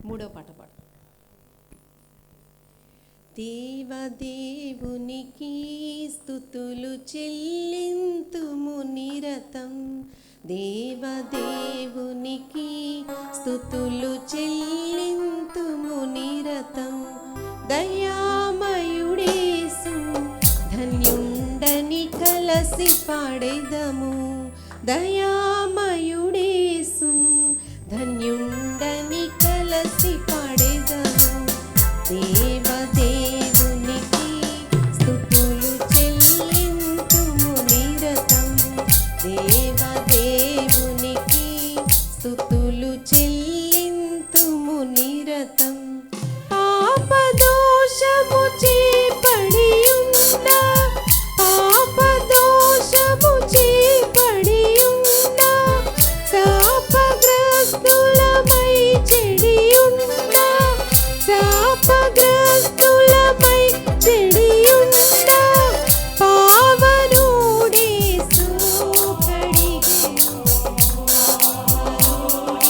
మూడో పాట పాడు. దేవదేవునికి స్తుతులు చెల్లింతుము నిరతం, దేవదేవునికి స్తుతులు చెల్లింతుము నిరతం. దయామయుడేసు ధన్యుండని కలసి పాడెదము, దయామయుడేసు ధన్యుండని కలసి పాడెదము. దేవదేవునికి స్తుతులు చెల్లింతుము నిరతం, దేవదేవునికి స్తుతులు చెల్లింతుము నిరతం. పాపదోషము చేపడియున్న, పాపదోషము చేపడియున్న, శాపగ్రస్తులమై చెడియున్న, శాపగ్రస్తులమై చెడియున్న పావనుడేసు కడిగెను, పావనుడేసు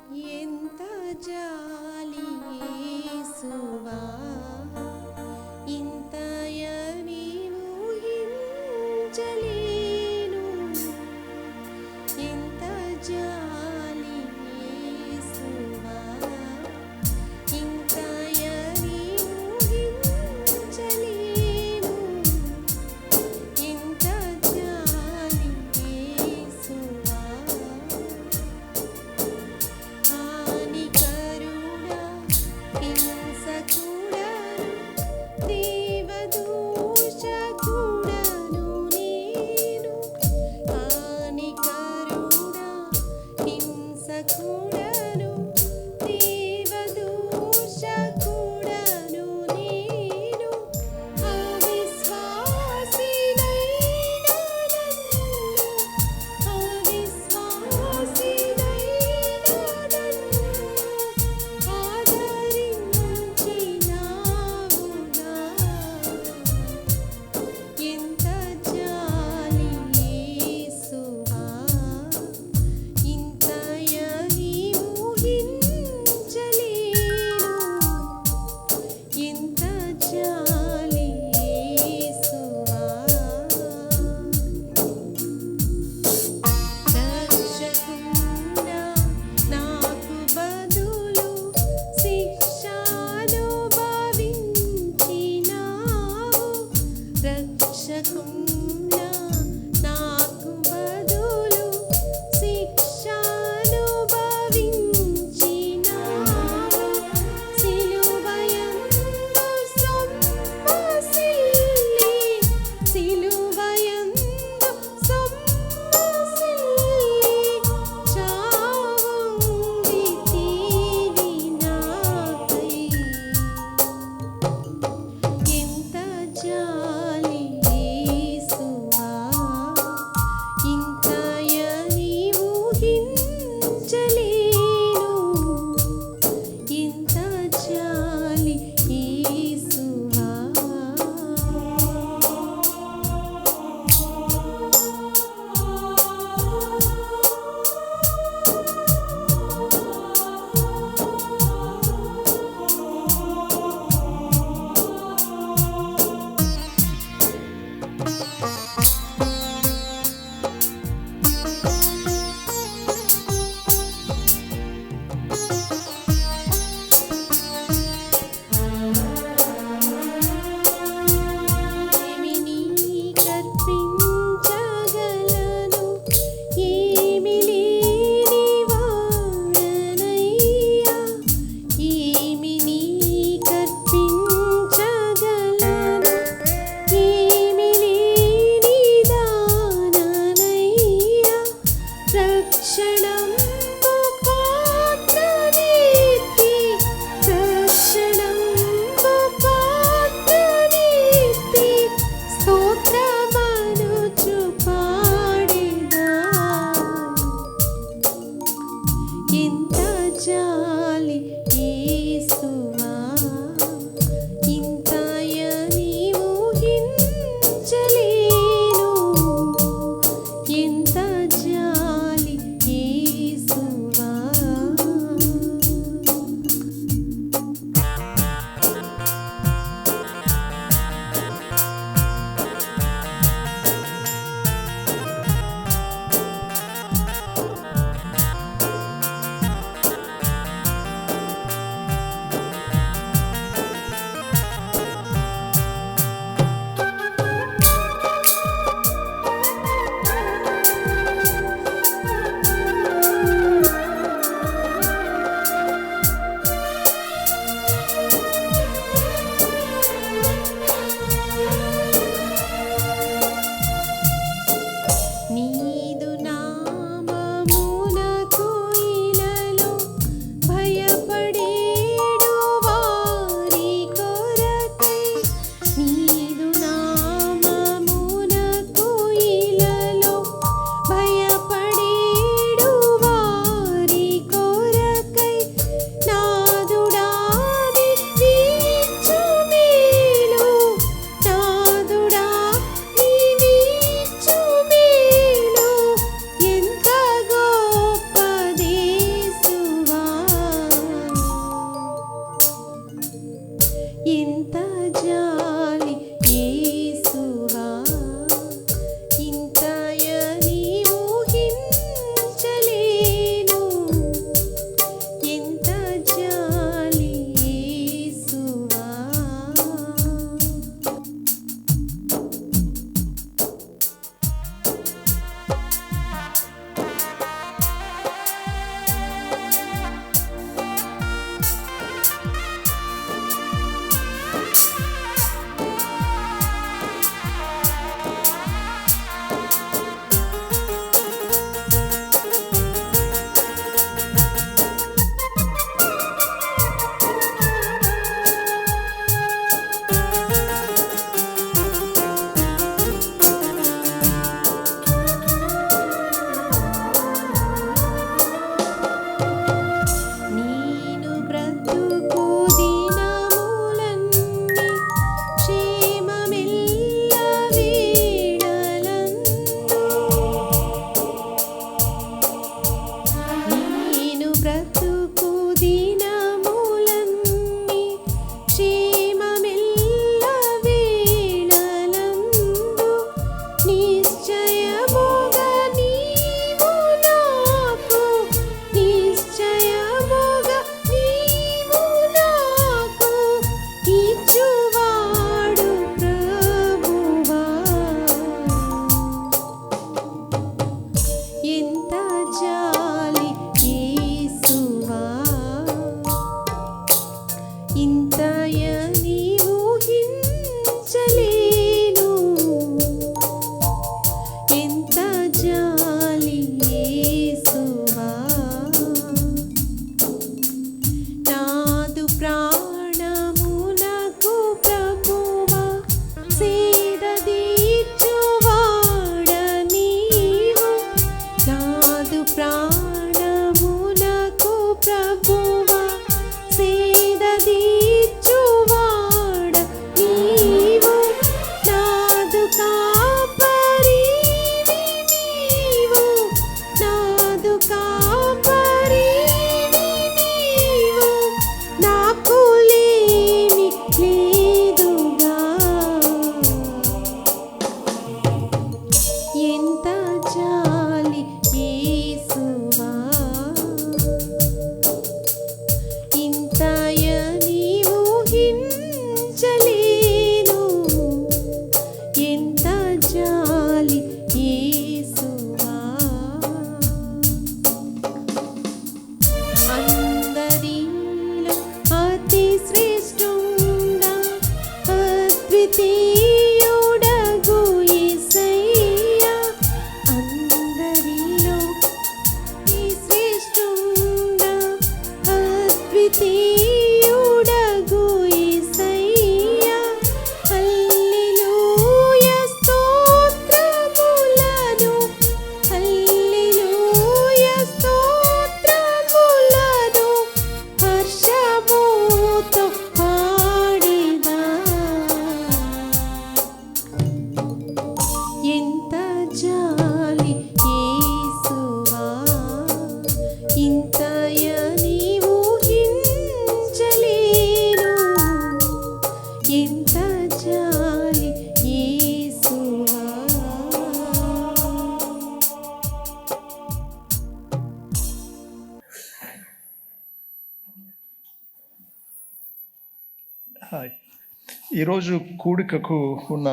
ఎంత జాలి యేసువా, ఇంతయని ఊహించలేను. ఎంత జాలి యేసువా, ఇంతయని ఊహించలేను. ఎంత జాలి యేసువా, హానికరుడా హింసకుడను దేవదూషకుడను నేను. హానికరుడా హింసకుడను దేవదూషకుడను నేను. అవిశ్వాసినైన నన్ను, అవిశ్వాసినైన నన్ను ఆదరించినావుగా. ఎంత జాలి యేసువా, ఇంతయని ప్రభువా సేద తీర్చువాడ నీవు నాదు కాపరివి నీవు నాదు కాపరివి నీవు నాకు లేమి లేదుగా ఎంత జాలి యేసువా ఇంతయ నీవు హించలేను ఎంత జాలి యేసువా అందరిలో అతి శ్రేష్ఠుడా అద్వితీయుడగు యేసయ్యా అందరిలో అతి శ్రేష్ఠుడా అద్వితీయుడగు యేసయ్యా హల్లెలూయా స్తోత్రములను హల్లెలూయా స్తోత్రములను హర్షముతో పాడేదా ఎంత జాలి యేసువా ఇంతయ నీవు హించలేను ఎంత జాలి యేసువా హాయ్. ఈరోజు కూడికకు ఉన్న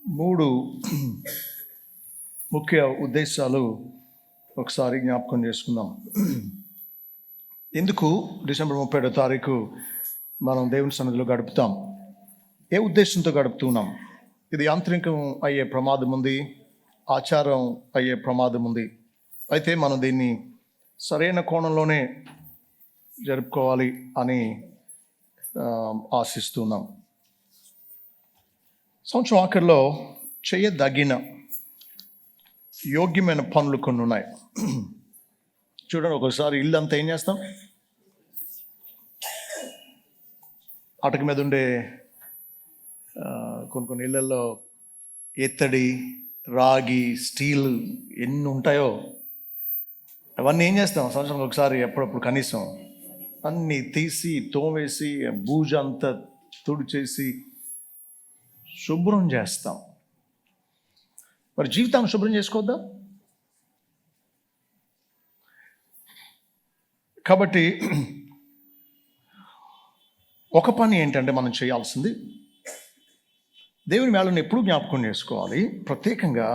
3 ముఖ్య ఉద్దేశాలు ఒకసారి జ్ఞాపకం చేసుకుందాం. ఎందుకు డిసెంబర్ 31వ తారీఖు మనం దేవుని సన్నిధిలో గడుపుతాం? ఏ ఉద్దేశంతో గడుపుతున్నాం? ఇది యాంత్రికం అయ్యే ప్రమాదం ఉంది, ఆచారం అయ్యే ప్రమాదం ఉంది. అయితే మనం దీన్ని సరైన కోణంలోనే జరుపుకోవాలి అని ఆశిస్తున్నాం. సంవత్సరం ఆఖరిలో చేయదగిన యోగ్యమైన పనులు కొన్ని ఉన్నాయి. చూడండి, ఒకసారి ఇల్లు అంతా ఏం చేస్తాం? అటక మీద ఉండే కొన్ని ఇళ్ళల్లో ఎత్తడి, రాగి, స్టీల్ ఎన్ని ఉంటాయో అవన్నీ ఏం చేస్తాం? సంవత్సరం ఒకసారి ఎప్పుడప్పుడు కనీసం అన్నీ తీసి తోమేసి బూజ అంతా తుడిచేసి శుభ్రం చేస్తాం. మరి జీవితాన్ని శుభ్రం చేసుకోవద్దా? కాబట్టి ఒక పని ఏంటంటే మనం చేయాల్సింది దేవుని మేళను ఎప్పుడూ జ్ఞాపకం చేసుకోవాలి. ప్రత్యేకంగా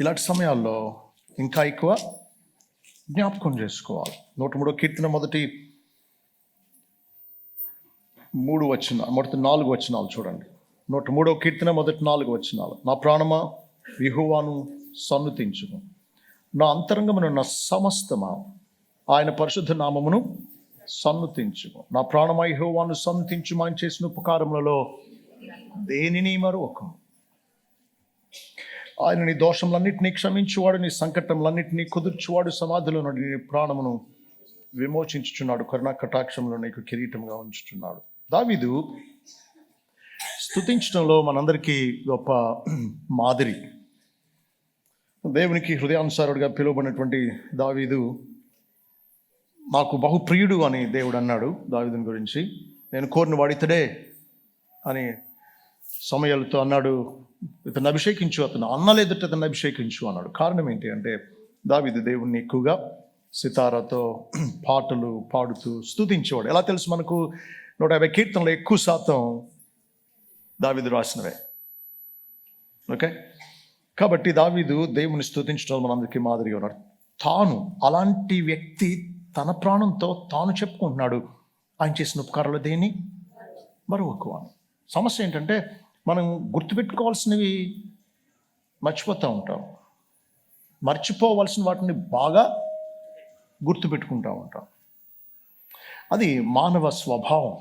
ఇలాంటి సమయాల్లో ఇంకా ఎక్కువ జ్ఞాపకం చేసుకోవాలి. 103వ కీర్తన మొదటి 4 వచనాలు చూడండి. 103వ కీర్తన మొదటి 4 వచనాలు. నా ప్రాణమా యెహోవాను సన్నుతించుము, నా అంతరంగమునున్న సమస్తమా ఆయన పరిశుద్ధ నామమును సన్నుతించుము. నా ప్రాణమా యెహోవాను సన్నుతించుము, ఆయన చేసిన ఉపకారములలో దేనిని మరొకము. ఆయన నీ దోషములన్నింటినీ క్షమించువాడు, నీ సంకటములన్నింటినీ కుదుర్చువాడు, సమాధిలో నుండి నీ ప్రాణమును విమోచించుచున్నాడు, కరుణా కటాక్షంలో నీకు కిరీటంగా ఉంచుచున్నాడు. దావీదు స్తుతించడంలో మనందరికీ గొప్ప మాదిరి. దేవునికి హృదయానుసారుడిగా పిలువబడినటువంటి దావీదు నాకు బహుప్రియుడు అని దేవుడు అన్నాడు దావీదుని గురించి. నేను కోరిన వాడితడే అని సమయాలతో అన్నాడు. ఇతను అభిషేకించు, అతను అన్నలేదట అతను అభిషేకించు అన్నాడు. కారణం ఏంటి అంటే దావీదు దేవుణ్ణి ఎక్కువగా సితారాతో పాటలు పాడుతూ స్తుతించేవాడు. ఎలా తెలుసు మనకు? 150 కీర్తనలు ఎక్కువ శాతం దావీదు రాసినవే. ఓకే, కాబట్టి దావీదు దేవుని స్తుతించడం మనందరికీ మాదిరిగా ఉన్నాడు. తాను అలాంటి వ్యక్తి తన ప్రాణంతో తాను చెప్పుకుంటున్నాడు, ఆయన చేసిన ఉపకారాలు దేన్ని మరొక. సమస్య ఏంటంటే మనం గుర్తుపెట్టుకోవాల్సినవి మర్చిపోతూ ఉంటాం, మర్చిపోవాల్సిన వాటిని బాగా గుర్తుపెట్టుకుంటూ ఉంటాం. అది మానవ స్వభావం.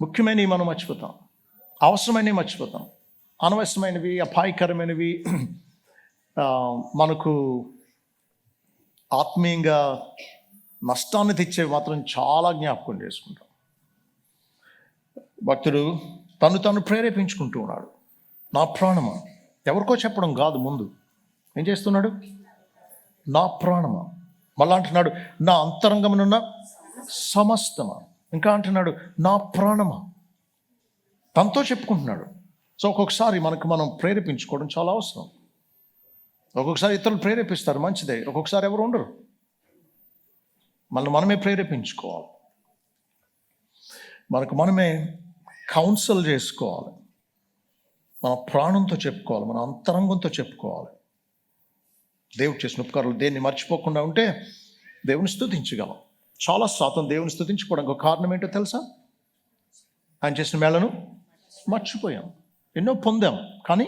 ముఖ్యమైనవి మనం మర్చిపోతాం, అవసరమైనవి మర్చిపోతాం, అనవసరమైనవి, అపాయకరమైనవి, మనకు ఆత్మీయంగా నష్టాన్ని తెచ్చేవి మాత్రం చాలా జ్ఞాపకం చేసుకుంటాం. భక్తుడు తను ప్రేరేపించుకుంటూ ఉన్నాడు. నా ప్రాణమా, ఎవరికో చెప్పడం కాదు, ముందు ఏం చేస్తున్నాడు? నా ప్రాణమా. మళ్ళా అంటున్నాడు నా అంతరంగమునున్న సమస్తమా. ఇంకా అంటున్నాడు నా ప్రాణమా. తనతో చెప్పుకుంటున్నాడు. సో ఒక్కొక్కసారి మనం ప్రేరేపించుకోవడం చాలా అవసరం. ఒక్కొక్కసారి ఇతరులు ప్రేరేపిస్తారు, మంచిదే. ఒక్కొక్కసారి ఎవరు ఉండరు, మనమే ప్రేరేపించుకోవాలి. మనమే కౌన్సిల్ చేసుకోవాలి. మన ప్రాణంతో చెప్పుకోవాలి, మన అంతరంగంతో చెప్పుకోవాలి. దేవుడు చేసిన ఉపకారాలు దేన్ని మర్చిపోకుండా ఉంటే దేవుని స్తుతించగలం. చాలా శాతం దేవుని స్తుతించుకోవడానికి ఒక కారణం ఏంటో తెలుసా? ఆయన చేసిన మేళను మర్చిపోయాం. ఎన్నో పొందాం, కానీ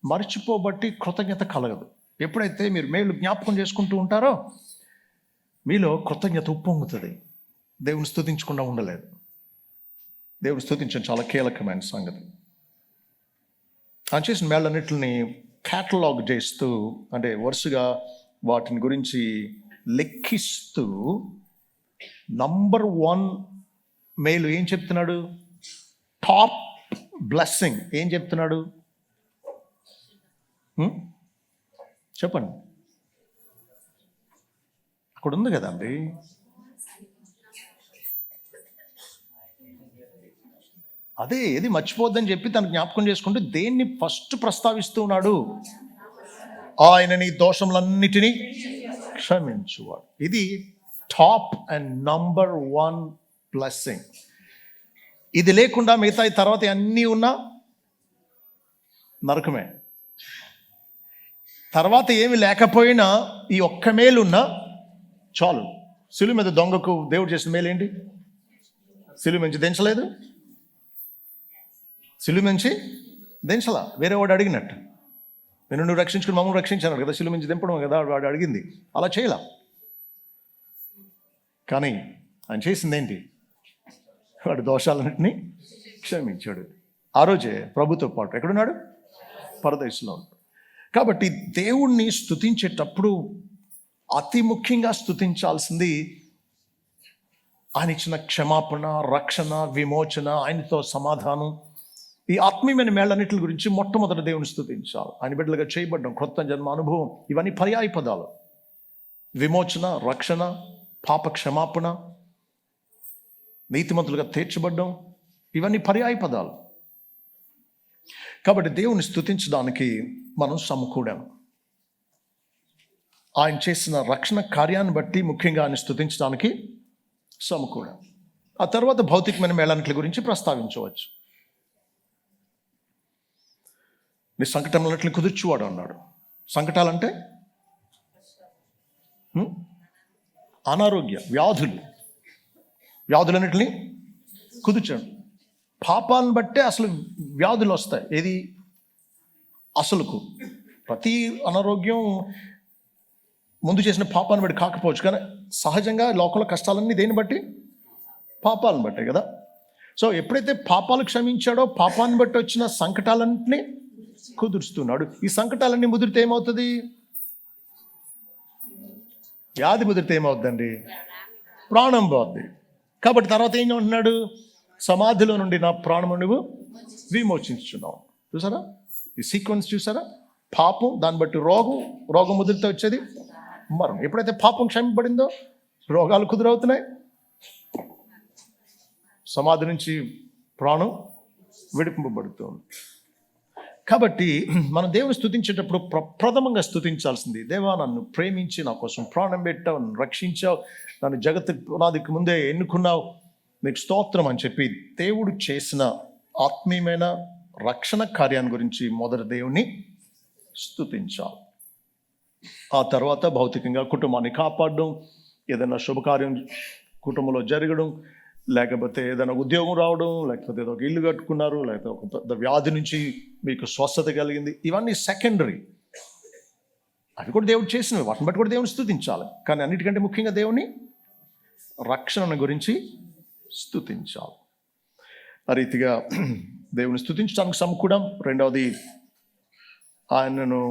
మర్చిపోబట్టి కృతజ్ఞత కలగదు. ఎప్పుడైతే మీరు మేలు జ్ఞాపకం చేసుకుంటూ ఉంటారో మీలో కృతజ్ఞత ఉప్పొంగుతుంది. దేవుని స్తుతించకుండా ఉండలేదు. దేవుని స్తుతించడం చాలా కీలకమైన సంగతి. ఆయన చేసిన మేళ్ళన్నిటిని క్యాటలాగ్ చేస్తూ, అంటే వరుసగా వాటిని గురించి లెక్కిస్తూ నంబర్ 1 మేలు ఏం చెప్తున్నాడు? టాప్ బ్లెస్సింగ్ ఏం చెప్తున్నాడు? చెప్పండి. అక్కడ ఉంది కదండి. అదే ఏది మర్చిపోద్దని చెప్పి తను జ్ఞాపకం చేసుకుంటూ దేన్ని ఫస్ట్ ప్రస్తావిస్తూ ఉన్నాడు? ఆయన నీ దోషములన్నిటినీ క్షమించువాడు. ఇది టాప్ అండ్ నంబర్ 1 బ్లెస్సింగ్. ఇది లేకుండా మిగతా తర్వాత అన్నీ ఉన్నా నరకమే. తర్వాత ఏమి లేకపోయినా ఈ ఒక్క మేలు ఉన్నా చాలు. సిలువ మీద దొంగకు దేవుడు చేసిన మేలు ఏంటి? సిలువ నుంచి దించలేదు, సిలువ నుంచి దించలా. వేరే వాడు అడిగినట్టు, నువ్వు రక్షించుకుని మమ్మల్ని రక్షించాను కదా, సిలువ నుంచి దింపడం కదా వాడు అడిగింది. అలా చేయలా. కానీ ఆయన చేసింది ఏంటి? వాడి దోషాలన్నింటినీ క్షమించాడు. ఆ రోజే ప్రభుతో పాటు ఎక్కడున్నాడు? పరదేశంలో ఉన్నాడు. కాబట్టి దేవుణ్ణి స్తుతించేటప్పుడు అతి ముఖ్యంగా స్తుతించాల్సింది ఆయన ఇచ్చిన క్షమాపణ, రక్షణ, విమోచన, ఆయనతో సమాధానం. ఈ ఆత్మీయమైన మేళ్ళన్నిటి గురించి మొట్టమొదటి దేవుని స్తుతించాలి. ఆయన బిడ్డలుగా చేయబడ్డం, క్రొత్త జన్మ అనుభవం, ఇవన్నీ పర్యాయ పదాలు. విమోచన, రక్షణ, పాప క్షమాపణ, నీతిమంతులుగా తీర్చబడ్డం, ఇవన్నీ పర్యాయ పదాలు. కాబట్టి దేవుని స్తుతించడానికి మనం సమకూడాం. ఆయన చేసిన రక్షణ కార్యాన్ని బట్టి ముఖ్యంగా ఆయన స్తుతించడానికి సమకూడాం. ఆ తర్వాత భౌతికమైన మేళాన్నిటి గురించి ప్రస్తావించవచ్చు. నీ సంకటములన్నిటిని కుదుర్చువాడు అన్నాడు. సంకటాలంటే అనారోగ్య వ్యాధులన్నిటిని కుదుర్చాడు. పాపాలను బట్టే అసలు వ్యాధులు వస్తాయి. ఏది అసలుకు ప్రతి అనారోగ్యం ముందు చేసిన పాపాన్ని బట్టి కాకపోవచ్చు, కానీ సహజంగా లోకల కష్టాలన్నీ దేన్ని బట్టి? పాపాలను బట్టే కదా. సో ఎప్పుడైతే పాపాలు క్షమించాడో పాపాన్ని బట్టి వచ్చిన సంకటాలన్నింటినీ కుదురుస్తున్నాడు. ఈ సంకటాలన్నీ ముదిరితే ఏమవుతుంది? వ్యాధి ముదిరితే ఏమవుతుందండి? ప్రాణం పోద్ది. కాబట్టి తర్వాత ఏం అంటున్నాడు? సమాధిలో నుండి నా ప్రాణము నువ్వు విమోచించున్నావు. చూసారా ఈ సీక్వెన్స్? చూసారా? పాపం, దాన్ని బట్టి రోగం ముదిరితే వచ్చేది మరణం. ఎప్పుడైతే పాపం క్షమింపబడిందో రోగాలు కుదురవుతున్నాయి, సమాధి నుంచి ప్రాణం విడిపింపబడుతుంది. కాబట్టి మనం దేవుని స్తుతించేటప్పుడు ప్రథమంగా స్తుతించాల్సింది, దేవా నన్ను ప్రేమించి నా కోసం ప్రాణం పెట్టావు, నన్ను రక్షించావు, నన్ను జగత్తు పునాదికి ముందే ఎన్నుకున్నావు, నీకు స్తోత్రం అని చెప్పి దేవుడు చేసిన ఆత్మీయమైన రక్షణ కార్యాన్ని గురించి మొదటి దేవుని స్తుతించాలి. ఆ తర్వాత భౌతికంగా కుటుంబాన్ని కాపాడడం, ఏదైనా శుభకార్యం కుటుంబంలో జరగడం, లేకపోతే ఏదైనా ఉద్యోగం రావడం, లేకపోతే ఏదో ఒక ఇల్లు కట్టుకున్నారు, లేకపోతే ఒక పెద్ద వ్యాధి నుంచి మీకు స్వస్థత కలిగింది, ఇవన్నీ సెకండరీ. అవి కూడా దేవుడు చేసినవి, వాటిని బట్టి కూడా దేవుని స్తుతించాలి. కానీ అన్నిటికంటే ముఖ్యంగా దేవుని రక్షణ గురించి స్తుతించాలి. ఆ రీతిగా దేవుని స్తుతించడానికి సమకూడం. రెండవది, ఆయనను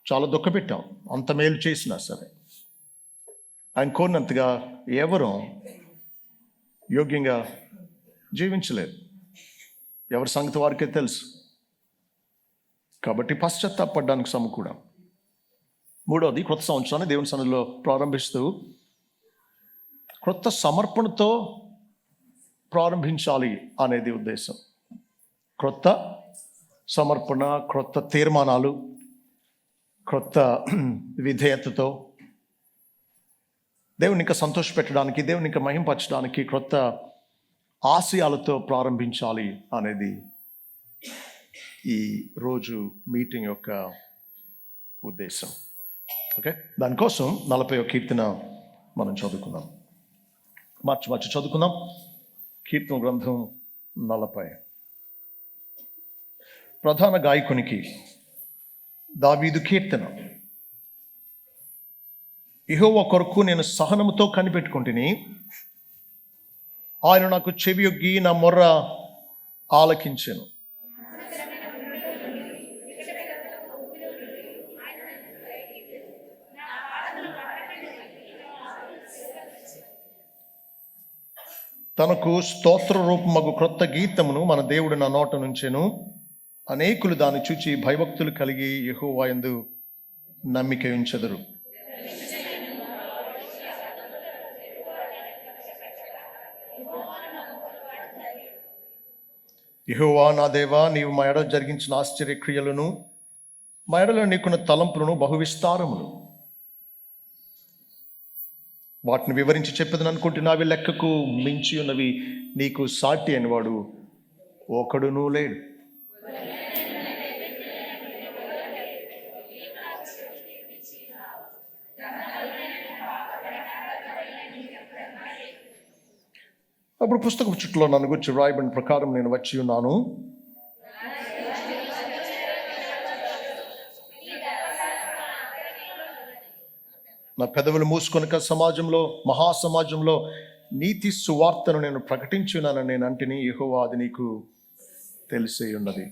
చాలా దుఃఖపెట్టాం, అంత మేలు చేసినా సరే. ఆయన కోరినంతగా ఎవరు యోగ్యంగా జీవించలేదు. ఎవరి సంగతి వారికే తెలుసు. కాబట్టి పశ్చాత్తాపడడానికి సమకూడం. మూడవది, క్రొత్త సంవత్సరాన్ని దేవుని సన్నిధిలో ప్రారంభిస్తూ క్రొత్త సమర్పణతో ప్రారంభించాలి అనేది ఉద్దేశం. క్రొత్త సమర్పణ, క్రొత్త తీర్మానాలు, క్రొత్త విధేయతతో దేవుని ఇంకా సంతోషపెట్టడానికి, దేవుని ఇంకా మహింపరచడానికి క్రొత్త ఆశయాలతో ప్రారంభించాలి అనేది ఈ రోజు మీటింగ్ యొక్క ఉద్దేశం. ఓకే, దానికోసం 40వ కీర్తన మనం చదువుకుందాం. మార్చి చదువుకుందాం. కీర్తన గ్రంథం 40. ప్రధాన గాయకునికి దావీదు కీర్తన. యెహోవా కొరకు నేను సహనముతో కనిపెట్టుకుంటుని, ఆయన నాకు చెవియొగ్గి నా మొర్ర ఆలకించెను. తనకు స్తోత్ర రూపమగు క్రొత్త గీతమును మన దేవుడు నా నోట నుంచెను. అనేకులు దాన్ని చూచి భయభక్తులు కలిగి యెహోవా యందు నమ్మిక ఉంచెదరు. యెహోవా నా దేవా, నీవు మా ఎడల జరిగించిన ఆశ్చర్యక్రియలను, మా ఎడల నీకున్న తలంపులను బహువిస్తారములు. వాటిని వివరించి చెప్పేదని అనుకుంటున్నావి. లెక్కకు మించి ఉన్నవి నీకు సాటి అనేవాడు ఒకడునూ లేడు. అప్పుడు పుస్తకపు చుట్టలో నన్ను గురించి వ్రాయబడిన ప్రకారం నేను వచ్చి ఉన్నాను. నా పెదవులు మూసుకొనక సమాజంలో, మహాసమాజంలో నీతి సువార్తను నేను ప్రకటించున్నానని నేను అంటిని. యెహోవా, అది నీకు తెలిసే ఉన్నది.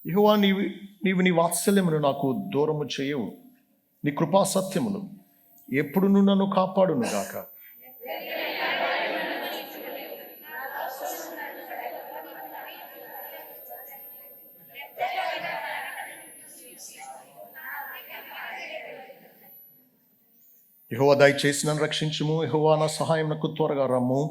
యెహోవా, నీవు నీ వాత్సల్యమును నాకు దూరము చేయవు. నీ కృపా సత్యమును ఎప్పుడు నన్ను కాపాడును గాక. యెహోవా, దయచేసి నన్ను రక్షించుము. యెహోవా, నా సహాయం నాకు త్వరగా రమ్ము.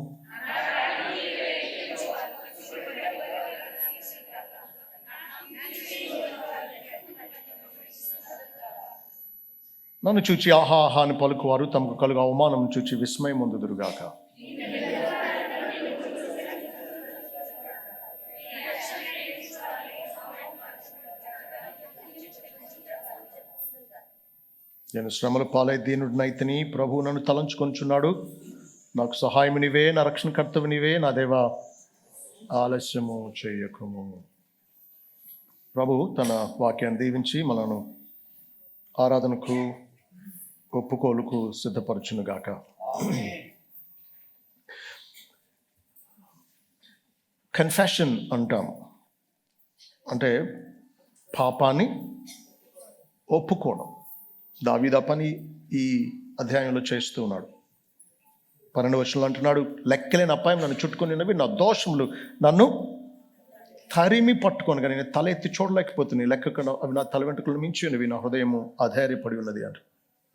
నన్ను చూచి ఆహా ఆహా అని పలుకువారు తమకు కలుగు అవమానం చూచి విస్మయం పొందుదురుగాక. నేను శ్రమల పాలై దీనుడినైతిని. ప్రభువు నన్ను తలంచుకొంచున్నాడు. నాకు సహాయం నీవే, నా రక్షణకర్తవు నీవే. నా దేవా, ఆలస్యము చేయకుము. ప్రభు తన వాక్యాన్ని దీవించి మనను ఆరాధనకు, ఒప్పుకోలుకు సిద్ధపరచునుగాక. కన్ఫెషన్ అంటాం, అంటే పాపాన్ని ఒప్పుకోవడం. దావీదు ఆ పని ఈ అధ్యాయంలో చేస్తూ ఉన్నాడు. 12వ వచనంలో అంటున్నాడు, లెక్కలేని అపాయం నన్ను చుట్టుకునినవి, నా దోషములు నన్ను తరిమి పట్టుకొని కానీ నేను తల ఎత్తి చూడలేకపోతున్నాయి. లెక్క అవి నా తల వెంట్రుకలు మించి ఉన్నవి, నా హృదయము అధైర్యపడి ఉన్నది అంట.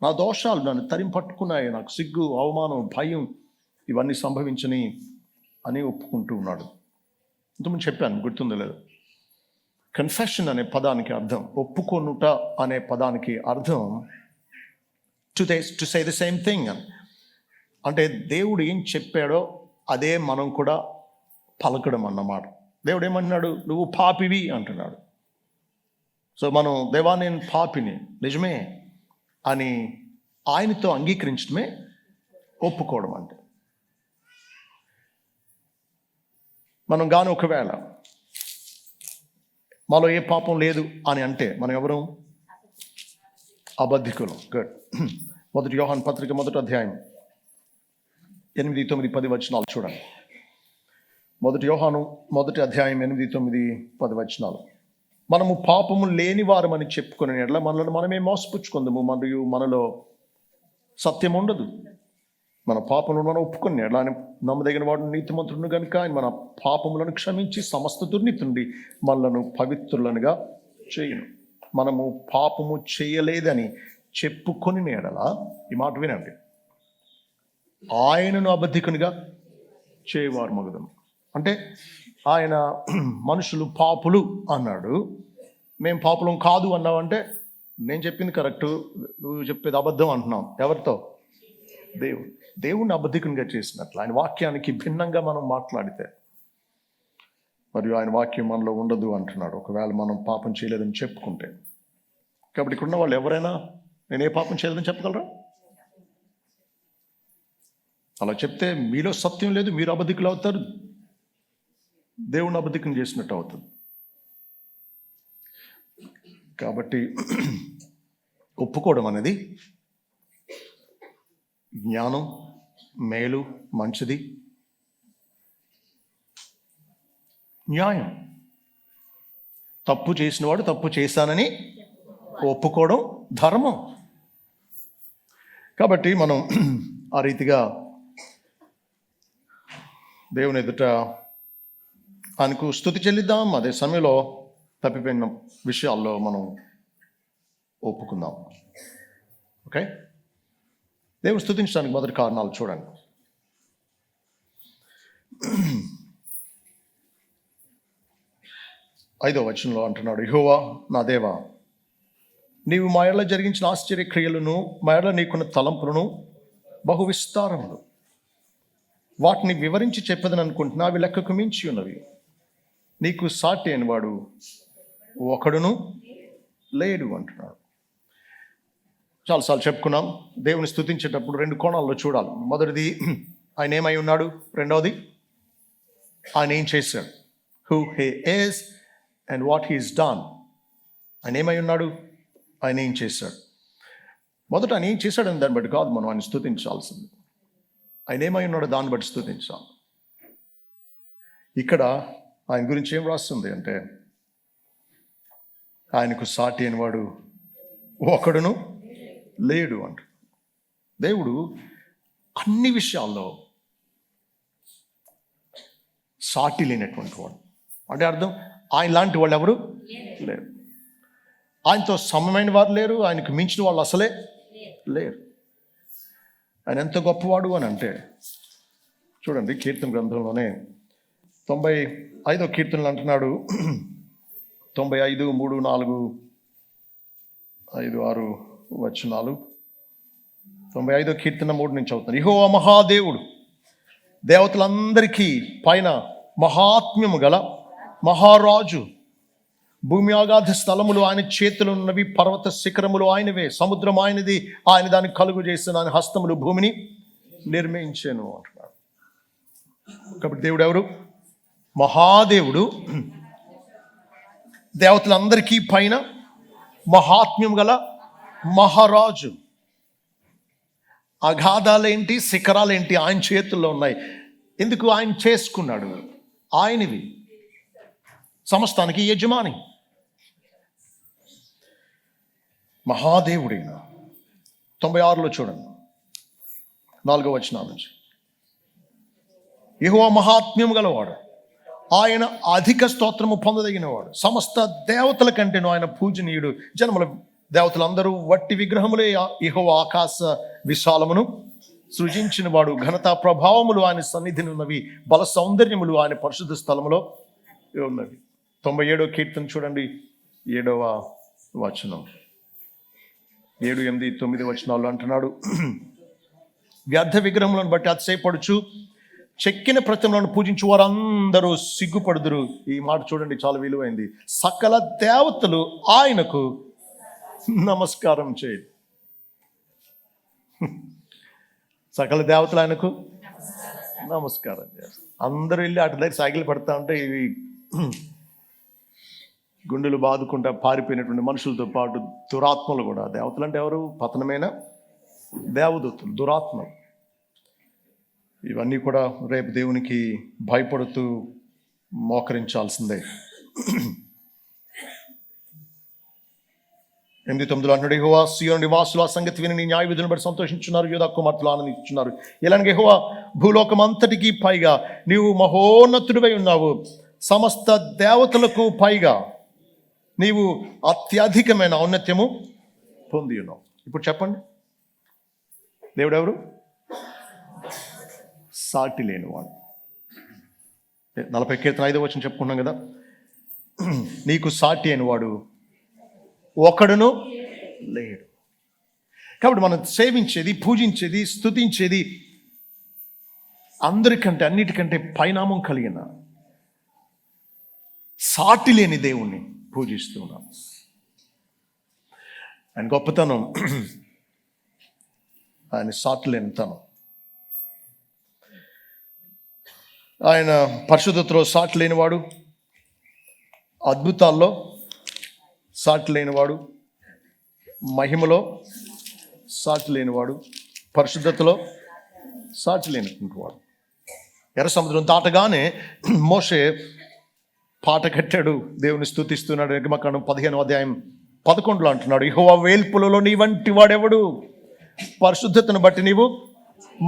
నా దోషాలు నన్ను తరిమి పట్టుకున్నాయి. నాకు సిగ్గు, అవమానం, భయం ఇవన్నీ సంభవించని అని ఒప్పుకుంటూ ఉన్నాడు. ఇంతకుముందు చెప్పాను, గుర్తుందో లేదు. కన్ఫెషన్ అనే పదానికి అర్థం, ఒప్పుకొనుట అనే పదానికి అర్థం to say the same thing అని. అంటే దేవుడు ఏం చెప్పాడో అదే మనం కూడా పలకడం అన్నమాట. దేవుడు ఏమంటున్నాడు? నువ్వు పాపివి అంటున్నాడు. సో మనం, దేవా నేను పాపిని, నిజమే అని ఆయనతో అంగీకరించడమే ఒప్పుకోవడం అంటే. మనం గాను ఒకవేళ మాలో ఏ పాపం లేదు అని అంటే మనం ఎవరు? అబద్ధికులు. గుడ్. 1 యోహాను పత్రిక 1వ అధ్యాయం 8, 9, 10 వచనాలు చూడండి. 1 యోహాను 1 అధ్యాయం 8, 9, 10 వచనాలు. మనము పాపము లేని వారమని చెప్పుకునే ఎడల మనల్ని మనమే మోసపుచ్చుకుందాము, మరియు మనలో సత్యం ఉండదు. మన పాపములను మనం ఒప్పుకునే ఎడల ఆయన నమ్మదగిన వాడు నీతిమంతుడును కనుక ఆయన మన పాపములను క్షమించి సమస్త దుర్నీతి నుండి మనలను పవిత్రులనుగా చేయను. మనము పాపము చేయలేదని చెప్పుకొని ఎడల, ఈ మాట వినండి, ఆయనను అబద్ధికునిగా చేయవారు మగుదము. అంటే ఆయన మనుషులు పాపులు అన్నాడు, మేము పాపులం కాదు అన్నావంటే నేను చెప్పింది కరెక్టు, నువ్వు చెప్పేది అబద్ధం అంటున్నాం. ఎవరితో? దేవుణ్ణి అబద్ధికునిగా చేసినట్లు ఆయన వాక్యానికి భిన్నంగా మనం మాట్లాడితే, మరియు ఆయన వాక్యం మనలో ఉండదు అంటున్నాడు ఒకవేళ మనం పాపం చేయలేదని చెప్పుకుంటే. కాబట్టి ఇక్కడున్న వాళ్ళు ఎవరైనా నేను ఏ పాపం చేయలేదని చెప్పగలరా? అలా చెప్తే మీలో సత్యం లేదు, మీరు అబద్ధికులు అవుతారు, దేవుణ్ణి అబద్ధికం చేసినట్టు అవుతుంది. కాబట్టి ఒప్పుకోవడం అనేది జ్ఞానం, మేలు, మంచిది, న్యాయం. తప్పు చేసినవాడు తప్పు చేశానని ఒప్పుకోవడం ధర్మం. కాబట్టి మనం ఆ రీతిగా దేవుని ఎదుట ఆయనకు స్తుతి చెల్లిద్దాం. అదే సమయంలో తప్పిపోయిన విషయాల్లో మనం ఒప్పుకుందాం. ఓకే, దేవుని స్తుతించడానికి మొదటి కారణాలు చూడండి. 5వ వచనంలో అంటున్నాడు, యెహోవా నా దేవా, నీవు మా ఎడల జరిగించిన ఆశ్చర్యక్రియలను, మా ఎడల నీకున్న తలంపులను బహు విస్తారములు. వాటిని వివరించి చెప్పదని అనుకుంటున్నా, అవి లెక్కకు మించి ఉన్నవి. నీకు సాటి అని వాడు ఒకడును లేడు అంటున్నాడు. చాలాసార్లు చెప్పుకున్నాం, దేవుని స్తుతించేటప్పుడు 2 కోణాల్లో చూడాలి. మొదటిది ఆయన ఏమై ఉన్నాడు, రెండవది ఆయన ఏం చేశాడు, who he is and what he is done. ఆయన ఏమై ఉన్నాడు, ఆయన ఏం చేశాడు. మొదట ఆయన ఏం చేశాడని దాన్ని బట్టి కాదు మనం ఆయన స్తుతించాల్సింది, ఆయన ఏమై ఉన్నాడో దాన్ని బట్టి స్తుతించాలి. ఇక్కడ ఆయన గురించి ఏం రాస్తుంది అంటే, ఆయనకు సాటి అని వాడు ఒకడును లేడు అంట. దేవుడు అన్ని విషయాల్లో సాటి లేనటువంటి వాడు. అంటే అర్థం, ఆయన లాంటి వాళ్ళు ఎవరు లేరు, ఆయనతో సమమైన వారు లేరు, ఆయనకు మించిన వాళ్ళు అసలే లేరు. ఆయన ఎంత గొప్పవాడు అని అంటే చూడండి, కీర్తన గ్రంథంలోనే 95వ కీర్తనలు అంటున్నాడు, 95, 3, 4, 5, 6 వచనాలు. 95వ కీర్తన 3 నుంచి అవుతుంది. యెహోవా మహాదేవుడు, దేవతలందరికీ పైన మహాత్మ్యము గల మహారాజు. భూమి ఆగాధ స్థలములు ఆయన చేతులు ఉన్నవి, పర్వత శిఖరములు ఆయనవే, సముద్రం ఆయనది, ఆయన దాన్ని కలుగు చేసిన, ఆయన హస్తములు భూమిని నిర్మించాను అంటున్నాడు. కాబట్టి దేవుడు ఎవరు? మహాదేవుడు, దేవతలందరికీ పైన మహాత్మ్యం గల మహారాజు. అగాధాలేంటి, శిఖరాలేంటి ఆయన చేతుల్లో ఉన్నాయి. ఎందుకు? ఆయన చేసుకున్నాడు, ఆయనవి, సమస్తానికి యజమాని, మహాదేవుడైన. 96లో చూడండి, 4వ వచనం నుంచి, యెహోవా మహాత్మ్యం గలవాడు, ఆయన అధిక స్తోత్రము పొందదగినవాడు, సమస్త దేవతల కంటేను ఆయన పూజనీయుడు. జనముల దేవతలందరూ వట్టి విగ్రహములే. యెహోవా ఆకాశ విశాలమును సృజించిన వాడు, ఘనతా ప్రభావములు ఆయన సన్నిధిని ఉన్నవి, బల సౌందర్యములు ఆయన పరిశుద్ధ స్థలములో ఉన్నవి. 97వ కీర్తన చూడండి, 7వ వచనం, 7, 8, 9 వచనాలు అంటున్నాడు, వ్యర్థ విగ్రహములను బట్టి అతిశయపడుచు చెక్కిన ప్రతిమలను పూజించు వారందరూ సిగ్గుపడుదురు. ఈ మాట చూడండి, చాలా విలువైంది. సకల దేవతలు ఆయనకు నమస్కారం చేయి. సకల దేవతలు ఆయనకు నమస్కారం చేస్తారు. అందరూ వెళ్ళి అటు దగ్గర సైకిల్ పడతా ఉంటే ఇవి గుండెలు బాదుకుంటా పారిపోయినటువంటి మనుషులతో పాటు దురాత్మలు కూడా. దేవతలు అంటే ఎవరు? పతనమైన దేవదూతలు, దురాత్మలు. ఇవన్నీ కూడా రేపు దేవునికి భయపడుతూ మోకరించాల్సిందే. 8:9 అంటాడు, యెహోవా సీయోను నివాసులు ఆ సంగతి విని నీ న్యాయ విధులను బట్టి సంతోషించున్నారు, యూదా కుమార్తెలు ఆనందించున్నారు. ఇలాగే యెహోవా భూలోకం అంతటికి పైగా నీవు మహోన్నతుడివై ఉన్నావు, సమస్త దేవతలకు పైగా నీవు అత్యధికమైన ఔన్నత్యము పొంది ఉన్నావు. ఇప్పుడు చెప్పండి, దేవుడు ఎవరు? సాటి లేనివాడు. 40 కీర్తన 5వ వచనం చెప్పుకున్నాం కదా, నీకు సాటి అయినవాడు ఒకడును లేడు. కాబట్టి మనం సేవించేది, పూజించేది, స్తుతించేది అందరికంటే అన్నిటికంటే పైనామం కలిగిన సాటి లేని దేవుణ్ణి పూజిస్తూ ఉన్నాం. ఆయన గొప్పతనం, ఆయన సాటి లేనితనం, ఆయన పరిశుద్ధతలో సాటి లేనివాడు, అద్భుతాల్లో సాటి లేనివాడు, మహిమలో సాటి లేనివాడు, పరిశుద్ధతలో సాటి లేనివాడు. ఎర్ర సముద్రం దాటగానే మోషే పాట కట్టాడు, దేవుని స్తుతిస్తున్నాడు. నిర్గమకాండం 15వ అధ్యాయం 11లో అంటున్నాడు, యెహోవా వేల్పులలో నీ వంటి వాడెవడు, పరిశుద్ధతను బట్టి నీవు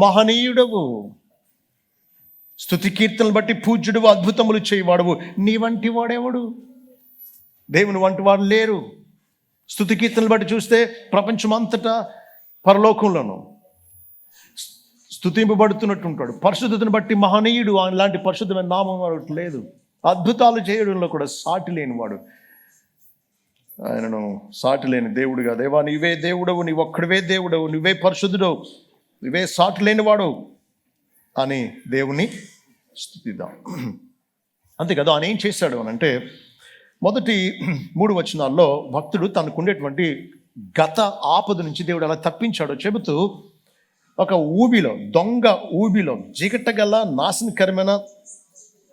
మహనీయుడవు, స్తుతి కీర్తనలు బట్టి పూజ్యుడు, అద్భుతములు చేయవాడవు. నీ వంటి వాడెవడు? దేవుని వంటి వాడు లేరు. స్తుతి కీర్తనలు బట్టి చూస్తే ప్రపంచమంతటా పరలోకంలోనూ స్తుతింపబడుతున్నట్టు ఉంటాడు. పరిశుద్ధతను బట్టి మహనీయుడు, అలాంటి పరిశుద్ధమైన నామం వాడు లేదు. అద్భుతాలు చేయడంలో కూడా సాటి లేనివాడు, ఆయనను సాటి లేని దేవుడుగా, దేవా నీవే దేవుడవు, నీ ఒక్కడివే దేవుడవు, నువ్వే పరిశుద్ధుడవు, నువ్వే సాటి లేనివాడు అని దేవుని స్తుతిద్దాం. అంతేకాదు, ఆయన ఏం చేశాడు అని అంటే, మొదటి 3 వచనాల్లో భక్తుడు తనకుండేటువంటి గత ఆపద నుంచి దేవుడు అలా తప్పించాడో చెబుతూ, ఒక ఊబిలో, దొంగ ఊబిలో, జిగటగల నాశనకరమైన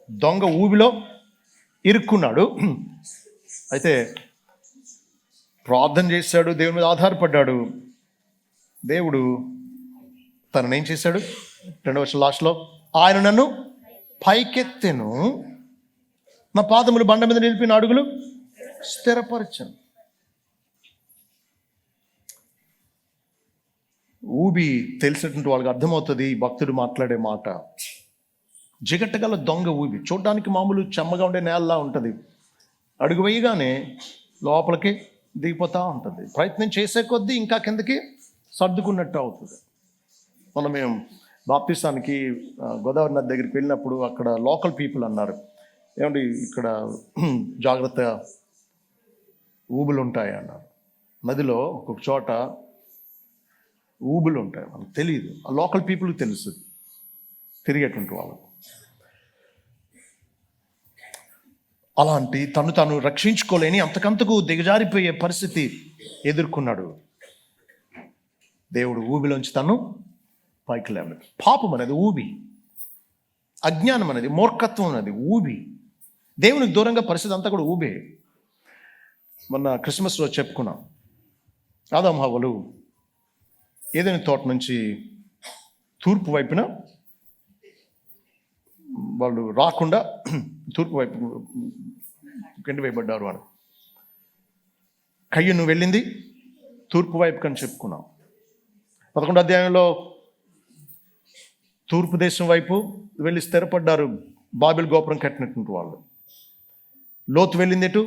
దొంగ ఊబిలో ఇరుక్కున్నాడు. అయితే ప్రార్థన చేశాడు, దేవుని మీద ఆధారపడ్డాడు. దేవుడు తనను ఏం చేశాడు? 2వ వచనం లాస్ట్లో, ఆయన నన్ను పైకెత్తెను, నా పాదములు బండ మీద నిలిపిన అడుగులు స్థిరపరచను. ఊబి తెలిసినటువంటి వాళ్ళకి అర్థమవుతుంది భక్తుడు మాట్లాడే మాట. జిగట్టగల దొంగ ఊబి, చూడడానికి మామూలు చెమ్మగా ఉండే నేలలా ఉంటుంది, అడుగు వేయగానే లోపలికి దిగిపోతూ ఉంటుంది. ప్రయత్నం చేసే కొద్దీ ఇంకా కిందకి సర్దుకున్నట్టు అవుతుంది. మనం మేము బాప్తిస్తానికి గోదావరి నది దగ్గరికి వెళ్ళినప్పుడు అక్కడ లోకల్ పీపుల్ అన్నారు, ఏమండి ఇక్కడ జాగ్రత్త, ఊబులు ఉంటాయి అన్నారు. నదిలో ఒక్కొక్క చోట ఊబులు ఉంటాయి, మనకు తెలియదు, ఆ లోకల్ పీపుల్కి తెలుసు, తిరిగేటువంటి వాళ్ళకు. అలాంటి తను రక్షించుకోలేని అంతకంతకు దిగజారిపోయే పరిస్థితి ఎదుర్కొన్నాడు. దేవుడు ఊబిలోంచి తను పైకి లేవలేదు. పాపం అనేది ఊబి, అజ్ఞానం అనేది, మూర్ఖత్వం అనేది ఊబి, దేవునికి దూరంగా పరిస్థితి అంతా కూడా ఊబే. మొన్న క్రిస్మస్లో చెప్పుకున్నాం, ఆదాము హవ్వలు ఏదైనా తోట నుంచి తూర్పు వైపున వాళ్ళు రాకుండా తూర్పు వైపు కింద వేయబడ్డారు. వాడు కయ్యను వెళ్ళింది తూర్పు వైపు కని చెప్పుకున్నాం. 11వ అధ్యాయంలో తూర్పు దేశం వైపు వెళ్ళి స్థిరపడ్డారు బాబెల్ గోపురం కట్టినటువంటి వాళ్ళు. లోతు వెళ్ళింది ఎటు?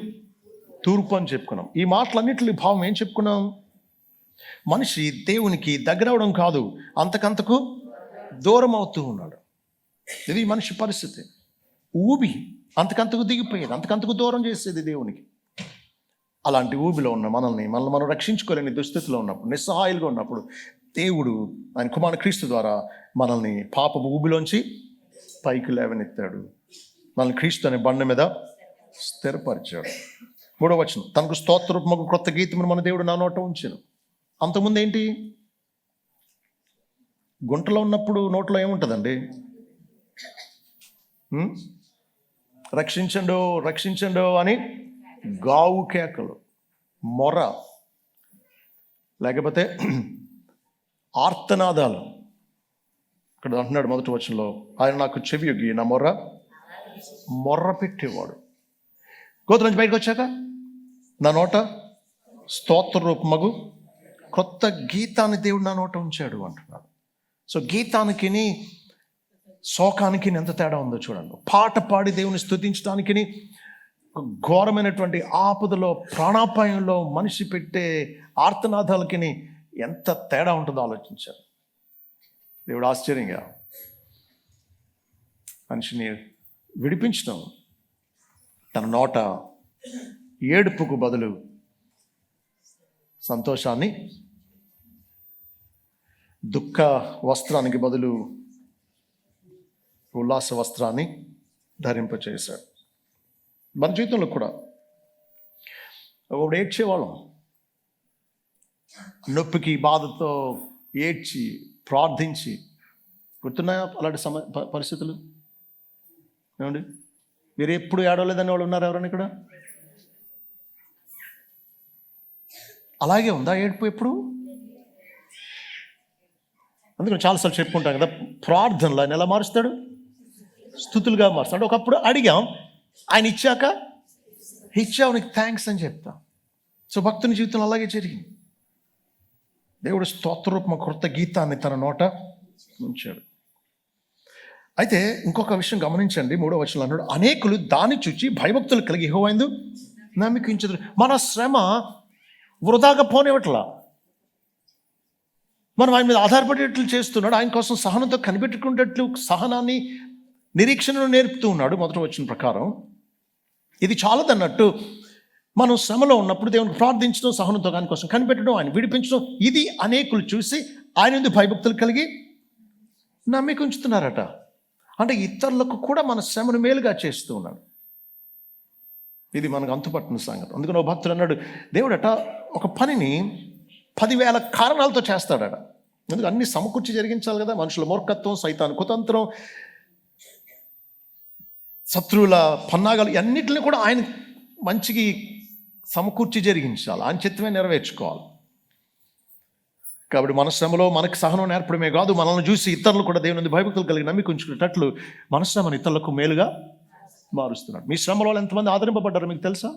తూర్పు అని చెప్పుకున్నాం. ఈ మాటలన్నింటి భావం ఏం చెప్పుకున్నాం? మనిషి దేవునికి దగ్గరవడం కాదు, అంతకంతకు దూరం అవుతూ ఉన్నాడు. ఇది మనిషి పరిస్థితి. ఊబి అంతకంతకు దిగిపోయేది, అంతకంతకు దూరం చేసేది దేవునికి. అలాంటి ఊబిలో ఉన్న మనల్ని మనం రక్షించుకోలేని దుస్థితిలో ఉన్నప్పుడు, నిస్సహాయులుగా ఉన్నప్పుడు, దేవుడు ఆయన కుమారుడు క్రీస్తు ద్వారా మనల్ని పాపపు ఊబిలోంచి పైకి లేవనెత్తాడు. మనల్ని క్రీస్తు అనే బండ మీద స్థిరపరిచాడు. 3వ వచనం, తనకు స్తోత్రూపముగా క్రొత్త గీతమును మన దేవుడు నా నోట ఉంచాను. అంతకుముందు ఏంటి? గుంటలో ఉన్నప్పుడు నోట్లో ఏముంటుందండి? రక్షించండు రక్షించండు అని గావు కేకలు, మొర, లేకపోతే ఆర్తనాదాలు, ఇక్కడ అంటున్నాడు మొదటి వచనంలో, ఆయన నాకు చెవి యొగ్గి నా మొర్ర పెట్టేవాడు. గోత్రం నుంచి బయటకు వచ్చాక నా నోట స్తోత్ర రూపమగు కొత్త గీతాన్ని దేవుడు నా నోట ఉంచాడు అంటున్నాడు. సో గీతానికి శోకానికి ఎంత తేడా ఉందో చూడండి. పాట పాడి దేవుని స్తుతించడానికి ఘోరమైనటువంటి ఆపదలో, ప్రాణాపాయంలో మనిషి పెట్టే ఆర్తనాదాలకి ఎంత తేడా ఉంటుందో ఆలోచించారు. దేవుడు ఆశ్చర్యంగా మనిషిని విడిపించడం, తన నోట ఏడుపుకు బదులు సంతోషాన్ని, దుఃఖ వస్త్రానికి బదులు ఉల్లాస వస్త్రాన్ని ధరింపచేశాడు. మన జీవితంలో కూడా ఒకడు ఏడ్చేవాళ్ళం, నొప్పికి బాధతో ఏడ్చి ప్రార్థించి. గుర్తున్నాయా అలాంటి పరిస్థితులు? ఏమండి, మీరు ఎప్పుడు ఏడవలేదని వాళ్ళు ఉన్నారు ఎవరైనా ఇక్కడ? అలాగే ఉందా ఏడుపు ఎప్పుడు? అందుకని చాలాసార్లు చెప్పుకుంటాం కదా, ప్రార్థనలు ఆయన ఎలా మారుస్తాడు? స్తుతులుగా మారుస్తాడు. ఒకప్పుడు అడిగాం, ఆయన ఇచ్చాక ఇచ్చావు, నీకు థ్యాంక్స్ అని చెప్తాం. సో భక్తుని జీవితంలో అలాగే జరిగింది. దేవుడు స్తోత్రరూపమ కృత గీతాన్ని తన నోట ఉంచాడు. అయితే ఇంకొక విషయం గమనించండి, 3వ వచనంలో అన్నాడు, అనేకులు దాన్ని చూచి భయభక్తులు కలిగి యెహోవాయందు నమ్మకించుదురు. మన శ్రమ వృధాగా పోనివ్వట్లా, మనం ఆయన మీద ఆధారపడేట్లు చేస్తున్నాడు. ఆయన కోసం సహనంతో కనిపెట్టుకునేట్లు సహనాన్ని, నిరీక్షణను నేర్పుతూ ఉన్నాడు. మొదటి వచనం ప్రకారం ఇది చాలదన్నట్టు మనం శ్రమలో ఉన్నప్పుడు దేవునికి ప్రార్థించడం, సహనంతో ఆయన కోసం కనిపెట్టడం, ఆయన విడిపించడం, ఇది అనేకులు చూసి ఆయన ఎందుకు భయభక్తులు కలిగి నమ్మిక ఉంచుతున్నారట. అంటే ఇతరులకు కూడా మన శ్రమను మేలుగా చేస్తూ ఉన్నాడు. ఇది మనకు అంతుపట్టిన సంగతి. అందుకని ఓ భక్తుడు అన్నాడు, దేవుడట ఒక పనిని 10,000 కారణాలతో చేస్తాడట. ఎందుకు అన్ని సమకూర్చి జరిగించాలి కదా. మనుషుల మూర్ఖత్వం, సైతాను కుతంత్రం, శత్రువుల పన్నాగాలు, అన్నిటిని కూడా ఆయన మంచికి సమకూర్చి జరిగించాలి, ఆయన చిత్తమే నెరవేర్చుకోవాలి. కాబట్టి మన శ్రమలో మనకు సహనం నేర్పడమే కాదు, మనల్ని చూసి ఇతరులు కూడా దేవుని భయభక్తులు కలిగి నమ్మిక ఉంచుకునేటట్లు మన శ్రమను ఇతరులకు మేలుగా మారుస్తున్నాడు. మీ శ్రమలో ఎంతమంది ఆదరింపబడ్డారో మీకు తెలుసా?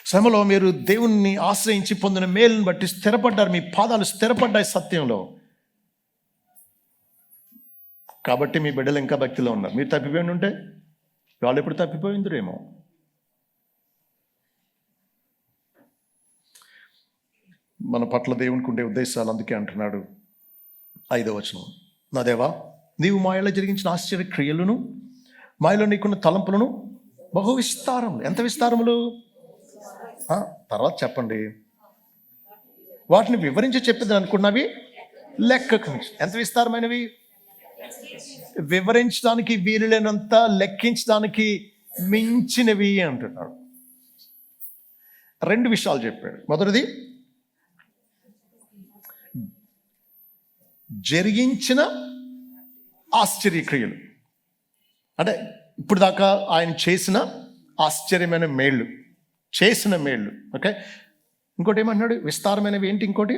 శ్రమలో మీరు దేవుణ్ణి ఆశ్రయించి పొందిన మేలుని బట్టి స్థిరపడ్డారు, మీ పాదాలు స్థిరపడ్డాయి సత్యంలో. కాబట్టి మీ బిడ్డలు ఇంకా భక్తిలో ఉన్నారు. మీరు తప్పిపోయి ఉంటే వాళ్ళు ఎప్పుడు తప్పిపోయిందిరేమో. మన పట్ల దేవునికి ఉండే ఉద్దేశాలు అందుకే అంటున్నాడు 5వ వచనం, నా దేవా నీవు మాయలో జరిగించిన ఆశ్చర్య క్రియలను, మాయలో నీకున్న తలంపులను బహు విస్తారములు. ఎంత విస్తారములు? తర్వాత చెప్పండి. వాటిని వివరించి చెప్పేది అనుకున్నవి లెక్కకు మించి. ఎంత విస్తారమైనవి? వివరించడానికి వీలులేనంత, లెక్కించడానికి మించినవి అంటున్నాడు. 2 విషయాలు చెప్పాడు. మొదటిది, జరిగించిన ఆశ్చర్యక్రియలు, అంటే ఇప్పుడు దాకా ఆయన చేసిన ఆశ్చర్యమైన మేళ్ళు, చేసిన మేళ్ళు. ఓకే, ఇంకోటి ఏమంటున్నాడు? విస్తారమైనవి. ఏంటి ఇంకోటి?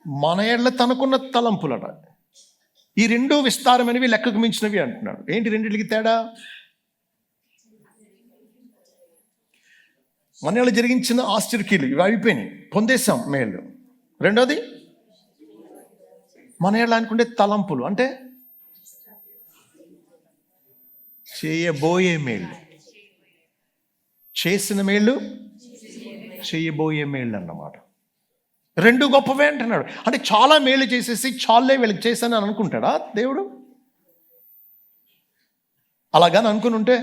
మన ఏళ్ళ తనకున్న తలంపులట. ఈ 2 విస్తారమైనవి, లెక్కకు మించినవి అంటున్నాడు. ఏంటి రెండింటికి తేడా? మన ఏళ్ళ జరిగించిన ఆశ్చర్యక్రియలు ఇవి అయిపోయినాయి, పొందేశాం మేళ్ళు. రెండోది, మన ఏళ్ళ అనుకుంటే తలంపులు, అంటే చేయబోయే మేళ్ళు. చేసిన మేళ్ళు, చేయబోయే మేళ్ళు అన్నమాట. 2 గొప్పవే అంటున్నాడు. అంటే చాలా మేలు చేసేసి చాలే వీళ్ళకి చేశాను అని అనుకుంటాడా దేవుడు? అలాగని అనుకుని ఉంటే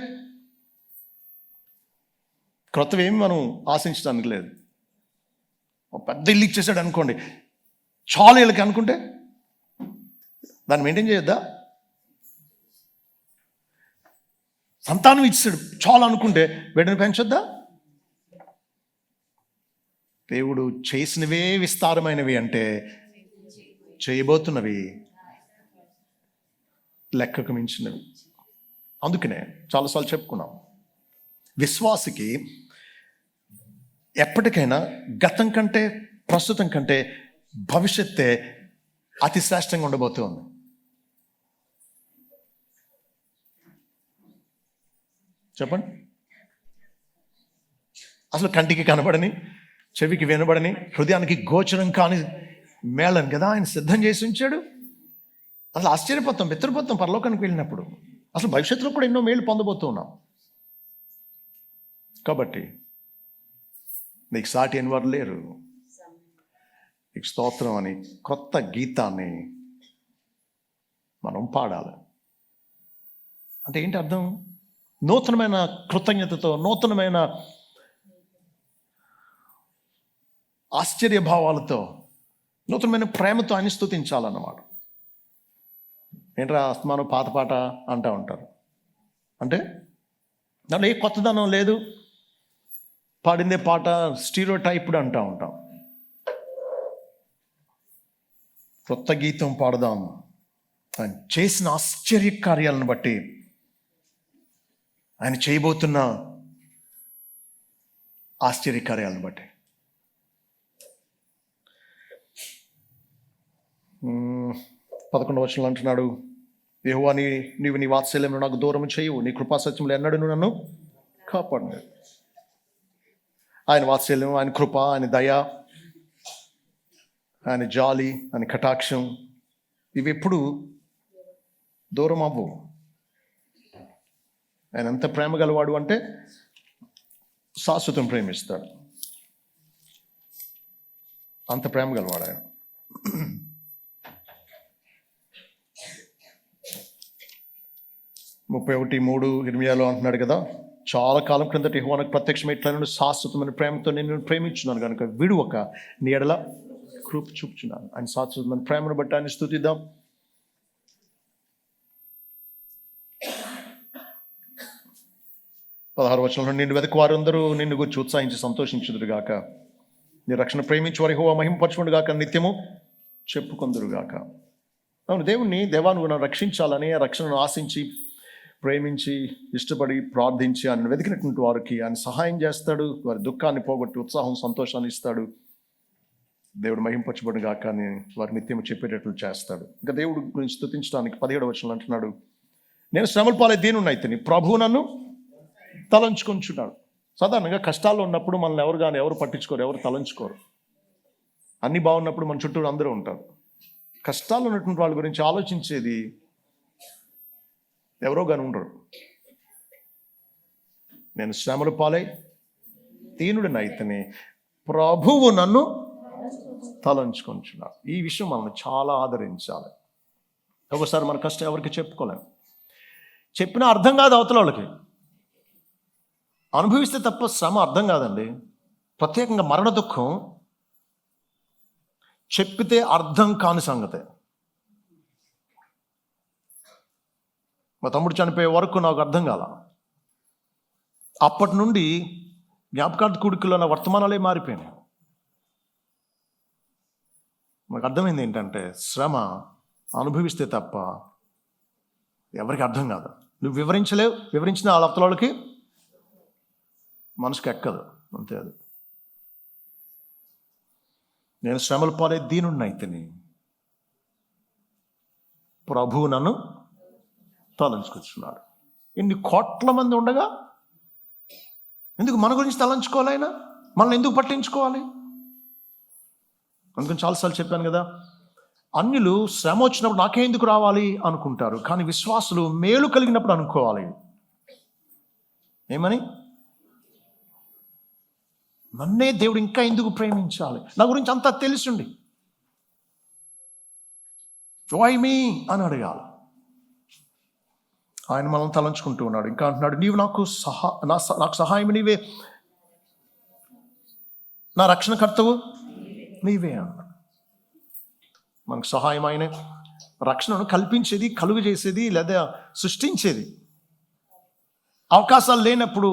క్రొత్తవేమి మనం ఆశించడానికి లేదు. ఒక పెద్ద ఇల్లు ఇచ్చేసాడు అనుకోండి, చాలా వీళ్ళకి అనుకుంటే దాన్ని మెయింటైన్ చేయొద్దా? సంతానం ఇచ్చాడు చాలా అనుకుంటే బిడ్డను పెంచొద్దా? దేవుడు చేసినవే విస్తారమైనవి అంటే చేయబోతున్నవి లెక్కకు మించినవి. అందుకనే చాలాసార్లు చెప్పుకున్నాం, విశ్వాసికి ఎప్పటికైనా గతం కంటే ప్రస్తుతం కంటే భవిష్యత్తే అతి శ్రేష్టంగా ఉండబోతుంది. చెప్పండి. అసలు కంటికి కనబడని, చెవికి వినబడని, హృదయానికి గోచరం కాని మేళను కదా ఆయన సిద్ధం చేసి ఉంచాడు. అసలు ఆశ్చర్యపోతాం, బెత్తరపోతాం పరలోకానికి వెళ్ళినప్పుడు. అసలు భవిష్యత్తులో కూడా ఎన్నో మేలు పొందబోతూ ఉన్నాం. కాబట్టి నీకు సాటి అని వారు లేరు. నీకు స్తోత్రం అని కొత్త గీతాన్ని మనం పాడాలి. అంటే ఏంటి అర్థం? నూతనమైన కృతజ్ఞతతో, నూతనమైన ఆశ్చర్యభావాలతో, నూతనమైన ప్రేమతో ఆయన స్తుతించాలన్నమాట. ఏంట్రా అస్తమానం పాత పాట అంటూ ఉంటారు. అంటే దాంట్లో ఏ కొత్తదనం లేదు, పాడిందే పాట స్టీరియోటైప్డ్ అంటూ ఉంటాం. కొత్త గీతం పాడదాం ఆయన చేసిన ఆశ్చర్య కార్యాలను బట్టి, ఆయన చేయబోతున్న ఆశ్చర్య కార్యాలను బట్టి. 11వ వచనంలో అంటున్నాడు, యెహోవా నీవు నీ వాత్సల్యమును నాకు దూరం చేయవు, నీ కృపాసత్యములు ఎన్నడూ నన్ను కాపాడు. ఆయన వాత్సల్యం, ఆయన కృప, ఆయన దయ, ఆయన జాలి, ఆయన కటాక్షం ఇవి ఎప్పుడు దూరం అవ్వవు. ఆయన ఎంత ప్రేమ గలవాడు అంటే శాశ్వతం ప్రేమిస్తాడు. అంత ప్రేమ గలవాడు ఆయన. 31:3 ఇర్మియాలో అంటున్నాడు కదా, చాలా కాలం క్రిందట యెహోవా నాకు ప్రత్యక్షమైట్లను శాశ్వతమైన ప్రేమతో నేను ప్రేమించున్నాను కనుక విడువక నీ ఎడల కృప చూపుచున్నాను. ఆయన శాశ్వతమైన ప్రేమను బట్టి ఆయన స్తుతిద్దాం. పదహారు వచనంలో, నిన్ను వెతకు వారందరూ నిన్ను గురించి ఉత్సాహించి సంతోషించుదురుగాక, నీ రక్షణ ప్రేమించి వారి యెహోవా మహిమపరచుకుండుగాక, నిత్యము చెప్పుకొందురుగాక. అవును, దేవా నువ్వు నన్ను రక్షించాలని, ఆ రక్షణను ఆశించి ప్రేమించి ఇష్టపడి ప్రార్థించి ఆయన వెతికినటువంటి వారికి ఆయన సహాయం చేస్తాడు. వారి దుఃఖాన్ని పోగొట్టి ఉత్సాహం, సంతోషాన్ని ఇస్తాడు. దేవుడు మహింపరచబడు గాక అని వారి నిత్యం చెప్పేటట్లు చేస్తాడు. ఇంకా దేవుడు గురించి స్తుతించడానికి 17వ వచనంలో అంటున్నాడు, నేను శ్రమల పాలై దీనున్నైతిని, ప్రభువు నన్ను తలంచుకొంచున్నాడు. సాధారణంగా కష్టాల్లో ఉన్నప్పుడు మనల్ని ఎవరు పట్టించుకోరు, ఎవరు తలంచుకోరు. అన్నీ బాగున్నప్పుడు మన చుట్టూ అందరూ ఉంటారు. కష్టాల్లో ఉన్నటువంటి వాళ్ళ గురించి ఆలోచించేది ఎవరో కానీ ఉండరు. నేను శ్రమల పాలై దీనుడినైతిని, ప్రభువు నన్ను తలంచుకొంచున్నాడు. ఈ విషయం మనం చాలా ఆదరించాలి. ఒకసారి మన కష్టం ఎవరికి చెప్పుకోలేము, చెప్పినా అర్థం కాదు అవతల వాళ్ళకి. అనుభవిస్తే తప్ప శ్రమ అర్థం కాదండి. ప్రత్యేకంగా మరణ దుఃఖం చెప్పితే అర్థం కాని సంగతే. మా తమ్ముడు చనిపోయే వరకు నాకు అర్థం కాల. అప్పటి నుండి జ్ఞాపకార్థ కూడికలో నా వర్తమానాలే మారిపోయినాయి. నాకు అర్థమైంది ఏంటంటే, శ్రమ అనుభవిస్తే తప్ప ఎవరికి అర్థం కాదు. నువ్వు వివరించిన వాళ్ళ అవతలకి మనసుకు ఎక్కదు, అంతే. అది నేను శ్రమల పాలే దీనుడినైతిని, ప్రభువు నన్ను తలంచుకొచ్చున్నాడు. ఇన్ని కోట్ల మంది ఉండగా ఎందుకు మన గురించి తలంచుకోవాలి? ఆయన మనల్ని ఎందుకు పట్టించుకోవాలి? అందుకని చాలాసార్లు చెప్పాను కదా, అన్యులు శ్రమ వచ్చినప్పుడు నాకే ఎందుకు రావాలి అనుకుంటారు, కానీ విశ్వాసులు మేలు కలిగినప్పుడు అనుకోవాలి. ఏమని? నన్నే దేవుడు ఇంకా ఎందుకు ప్రేమించాలి, నా గురించి అంతా తెలిసిండి, వై మీ అని అడగాలి. ఆయన మనల్ని తలంచుకుంటూ ఉన్నాడు. ఇంకా అంటున్నాడు, నీవు నాకు సహాయం నీవే, నా రక్షణకర్తవు నీవే అన్నాడు. మనకు సహాయం ఆయనే, రక్షణను కల్పించేది, కలుగు చేసేది లేదా సృష్టించేది. అవకాశాలు లేనప్పుడు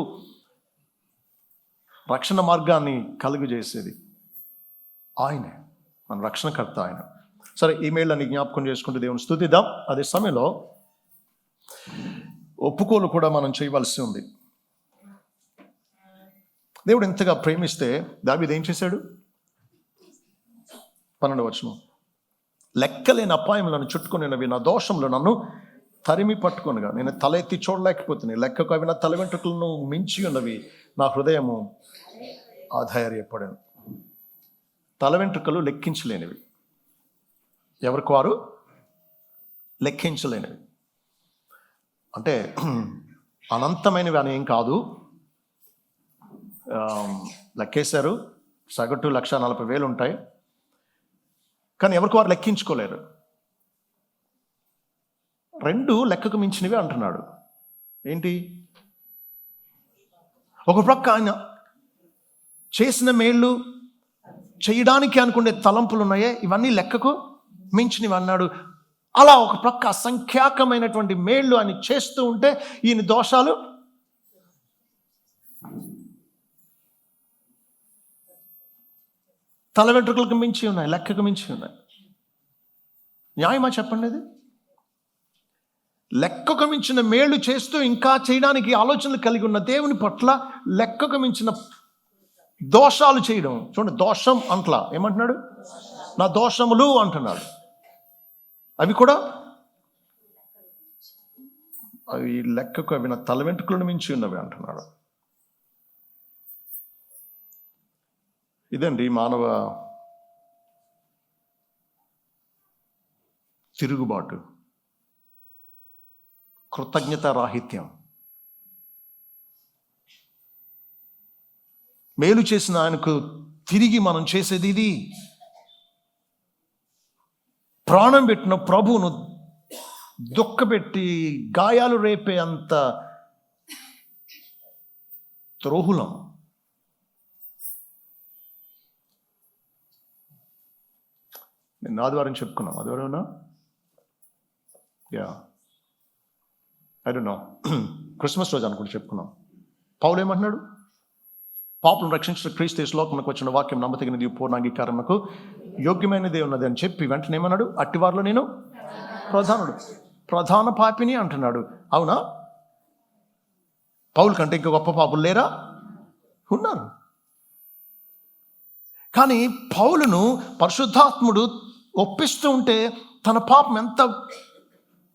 రక్షణ మార్గాన్ని కలుగు చేసేది ఆయనే, మన రక్షణకర్త ఆయన. సరే, ఈమెయిల్ని జ్ఞాపకం చేసుకుంటూ దేవుని స్తుతిద్దాం. అదే సమయంలో ఒప్పుకోలు కూడా మనం చేయవలసి ఉంది. దేవుడు ఎంతగా ప్రేమిస్తే దావీదు ఏం చేశాడు? 12వ వచనం. లెక్కలేని అపాయం నన్ను చుట్టుకునేవి, నా దోషంలో నన్ను తరిమి పట్టుకొనగా నేను తల ఎత్తి చూడలేకపోతున్నాయి. లెక్కకు అవి నా తల వెంట్రుకలను మించి ఉన్నవి, నా హృదయము ఆధైర్యపడాను. తల వెంట్రుకలు లెక్కించలేనివి, ఎవరికి వారు లెక్కించలేనివి. అంటే అనంతమైనవి అని ఏం కాదు. లెక్కేశారు, సగటు 1,40,000 ఉంటాయి, కానీ ఎవరికి వారు లెక్కించుకోలేరు. 2 లెక్కకు మించినవి అంటున్నాడు. ఏంటి? ఒక ప్రక్క ఆయన చేసిన మేళ్ళు చేయడానికి అనుకునే తలంపులు ఉన్నాయే, ఇవన్నీ లెక్కకు మించినవి అన్నాడు. అలా ఒక ప్రక్క అసంఖ్యాకమైనటువంటి మేళ్ళు ఆయన చేస్తూ ఉంటే ఈయన దోషాలు తల వెంట్రుకలకు మించి ఉన్నాయి, లెక్కకు మించి ఉన్నాయి. న్యాయమా చెప్పండి? అది లెక్కకు మించిన మేళ్ళు చేస్తూ ఇంకా చేయడానికి ఆలోచనలు కలిగి ఉన్న దేవుని పట్ల లెక్కకు మించిన దోషాలు చేయడం. చూడండి, దోషం అంట్లా ఏమంటున్నాడు? నా దోషములు అంటున్నాడు. అవి కూడా అవి లెక్కకు, అవి నా తల వెంట్రుకలను మించి ఉన్నవి అంటున్నాడు. ఇదండి మానవ తిరుగుబాటు, కృతజ్ఞత రాహిత్యం. మేలు చేసిన ఆయనకు తిరిగి మనం చేసేది ఇది. ప్రాణం పెట్టిన ప్రభువును దుఃఖపెట్టి గాయాలు రేపే అంత ద్రోహులం. నేను ఆదివారం చెప్పుకున్నాం, ఆదివారం ఐ డోంట్ నో, క్రిస్మస్ రోజు అనుకుంటే చెప్పుకున్నాం. పౌలు ఏమంటున్నాడు? పాపులను రక్షించిన క్రీస్తు శ్లోకంలోకి వచ్చిన వాక్యం నమ్మతగినది, పూర్ణ అంగీకారమునకు యోగ్యమైనదే ఉన్నది అని చెప్పి వెంటనే ఏమన్నాడు? అట్టివారిలో నేను ప్రధాన పాపిని అంటున్నాడు. అవునా? పౌలు కంటే ఇంకా గొప్ప పాపులు లేరా? ఉన్నారు. కానీ పౌలును పరిశుద్ధాత్ముడు ఒప్పిస్తూ ఉంటే తన పాపం ఎంత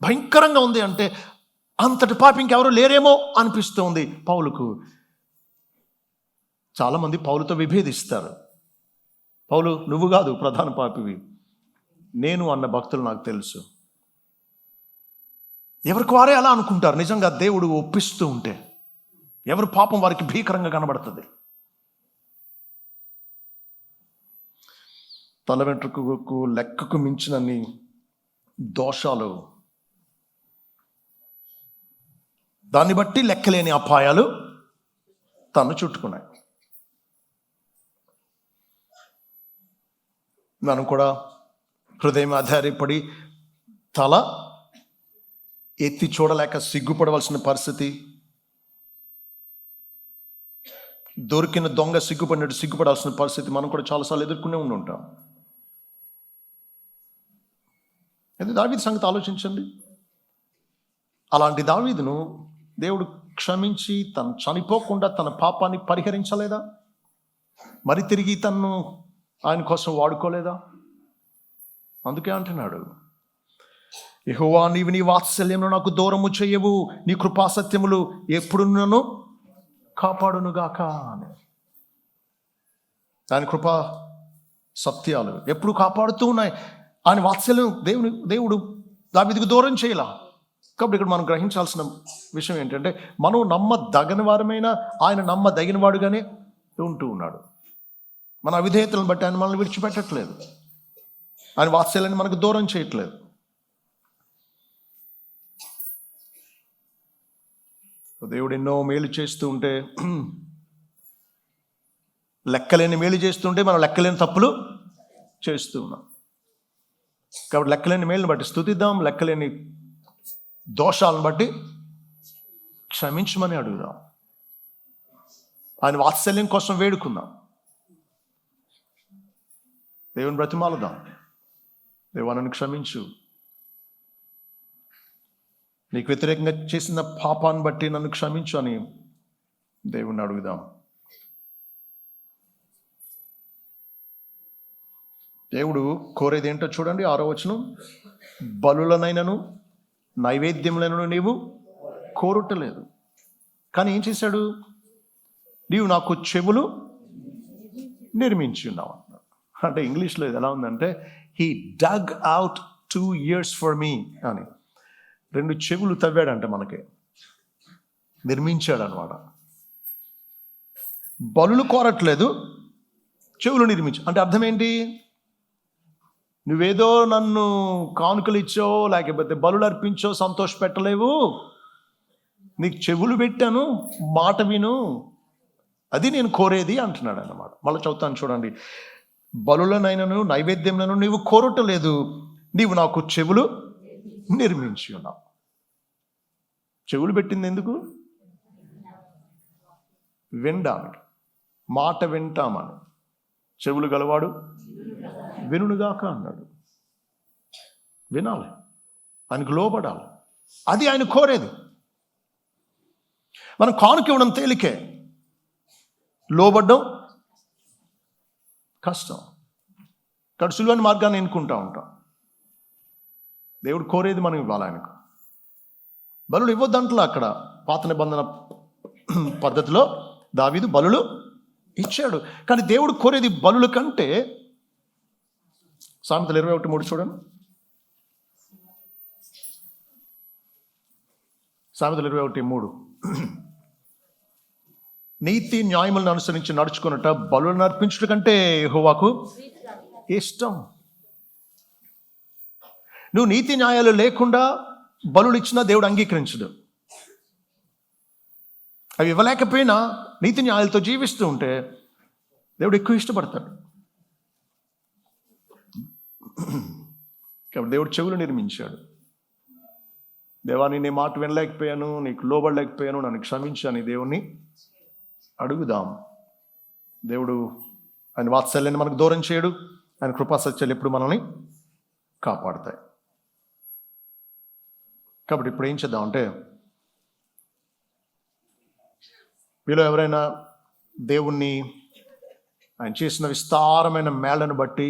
భయంకరంగా ఉంది అంటే అంతటి పాపం ఇంకెవరు లేరేమో అనిపిస్తూ ఉంది పౌలుకు. చాలామంది పౌలుతో విభేదిస్తారు. పౌలు, నువ్వు కాదు ప్రధాన పాపివి, నేను అన్న భక్తులు నాకు తెలుసు. ఎవరికి వారే అలా అనుకుంటారు. నిజంగా దేవుడు ఒప్పిస్తూ ఉంటే ఎవరి పాపం వారికి భీకరంగా కనబడుతుంది. తల వెంట్రుకకు లెక్కకు మించినన్ని దోషాలు, దాన్ని బట్టి లెక్కలేని అపాయాలు తను చుట్టుకున్నాయి. మనం కూడా హృదయం ఆధారపడి తల ఎత్తి చూడలేక సిగ్గుపడవలసిన పరిస్థితి, దొరికిన దొంగ సిగ్గుపడినట్టు సిగ్గుపడాల్సిన పరిస్థితి మనం కూడా చాలాసార్లు ఎదుర్కొనే ఉంటాం. అది దావీదు సంగతి ఆలోచించండి. అలాంటి దావీదును దేవుడు క్షమించి తను చనిపోకుండా తన పాపాన్ని పరిహరించలేదా? మరి తిరిగి తన్ను ఆయన కోసం వాడుకోలేదా? అందుకే అంటున్నాడు, యెహోవా నీవు నీ వాత్సల్యంలో నాకు దూరము చేయవు, నీ కృపాసత్యములు ఎప్పుడు నన్ను కాపాడునుగాక అని. ఆయన కృపా సత్యాలు ఎప్పుడు కాపాడుతూ ఉన్నాయి. ఆయన వాత్సల్యం దేవుడు దావీదుకు దూరం చేయాల. కాబట్టి ఇక్కడ మనం గ్రహించాల్సిన విషయం ఏంటంటే, మనం నమ్మదగిన వారమైనా ఆయన నమ్మదగిన వాడుగానే ఉంటూ ఉన్నాడు. మన అవిధేయతలను బట్టి ఆయన మనల్ని విడిచిపెట్టట్లేదు. ఆయన వాత్సల్యాన్ని మనకు దూరం చేయట్లేదు. దేవుడు ఎన్నో మేలు చేస్తూ ఉంటే, లెక్కలేని మేలు చేస్తుంటే మనం లెక్కలేని తప్పులు చేస్తూ ఉన్నాం. కాబట్టి లెక్కలేని మేలుని బట్టి స్తుతిద్దాం, లెక్కలేని దోషాలను బట్టి క్షమించమని అడుగుదాం. ఆయన వాత్సల్యం కోసం వేడుకుందాం. దేవుని బ్రతిమాలుదాం, దేవా నన్ను క్షమించు, నీకు వ్యతిరేకంగా చేసిన పాపాన్ని బట్టి నన్ను క్షమించు అని దేవుణ్ణి అడుగుదాం. దేవుడు కోరేది ఏంటో చూడండి, 6వ వచనం. బలులనైనను నైవేద్యములైనను నీవు కోరుటలేదు, కానీ ఏం చేశాడు? నీవు నాకు చెవులు నిర్మించి ఉన్నావు అన్నాడు. అంటే ఇంగ్లీష్లో ఇది ఎలా ఉందంటే, he dug out 2 years for me అని. 2 చెవులు తవ్వాడంటే మనకి, నిర్మించాడు అనమాట. బలులు కోరట్లేదు, చెవులు నిర్మించు అంటే అర్థం ఏంటి? నువ్వేదో నన్ను కానుకలు ఇచ్చో లేకపోతే బలులు అర్పించో సంతోష పెట్టలేవు, నీకు చెవులు పెట్టాను, మాట విను, అది నేను కోరేది అంటున్నాడు అన్నమాట. మళ్ళీ చదువుతాను చూడండి. బలులనైనను నైవేద్యంలను నీవు కోరటలేదు, నీవు నాకు చెవులు నిర్మించి ఉన్నావు. చెవులు పెట్టింది ఎందుకు? వినడానికి, మాట వింటామని. చెవులు గలవాడు వినుగాక అన్నాడు. వినాలి, ఆయనకు లోబడాలి, అది ఆయన కోరేది. మనం కానుక ఇవ్వడం తేలికే, లోబడ్డం కష్టం. ఇక్కడ సులువైన మార్గాన్ని ఎన్నుకుంటా ఉంటాం. దేవుడు కోరేది మనం ఇవ్వాలి ఆయనకు. బలులు ఇవ్వద్దంటలా. అక్కడ పాత నిబంధన పద్ధతిలో దావీదు బలులు ఇచ్చాడు, కానీ దేవుడు కోరేది బలుల కంటే. సామెతలు 21:3 చూడండి. సామెతలు 21:3. నీతి న్యాయములను అనుసరించి నడుచుకున్నట బలులను అర్పించుట కంటే యెహోవాకు ఇష్టం. నువ్వు నీతి న్యాయాలు లేకుండా బలులు ఇచ్చినా దేవుడు అంగీకరించడు. అవి ఇవ్వలేకపోయినా నీతి న్యాయాలతో జీవిస్తూ ఉంటే దేవుడు ఎక్కువ ఇష్టపడతాడు. కాబట్టి దేవుడు చెవులు నిర్మించాడు. దేవా, నీ మాట వినలేకపోయాను, నీకు లోబడలేకపోయాను, నన్ను క్షమించని దేవుణ్ణి అడుగుదాం. దేవుడు ఆయన వాత్సల్యాన్ని మనకు దూరం చేయడు, ఆయన కృపాసత్యాలు ఎప్పుడు మనల్ని కాపాడుతాయి. కాబట్టి ఇప్పుడు ఏం చేద్దాం అంటే, మీలో ఎవరైనా దేవుణ్ణి ఆయన చేసిన విస్తారమైన మేళ్లను బట్టి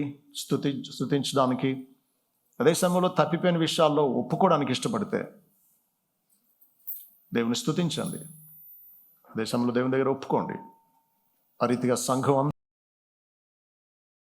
స్తుతించడానికి, అదే సమయంలో తప్పిపోయిన విషయాల్లో ఒప్పుకోవడానికి ఇష్టపడితే దేవుని స్తుతించండి. అదే సమయంలో దేవుని దగ్గర ఒప్పుకోండి. ఆ రీతిగా సంఘం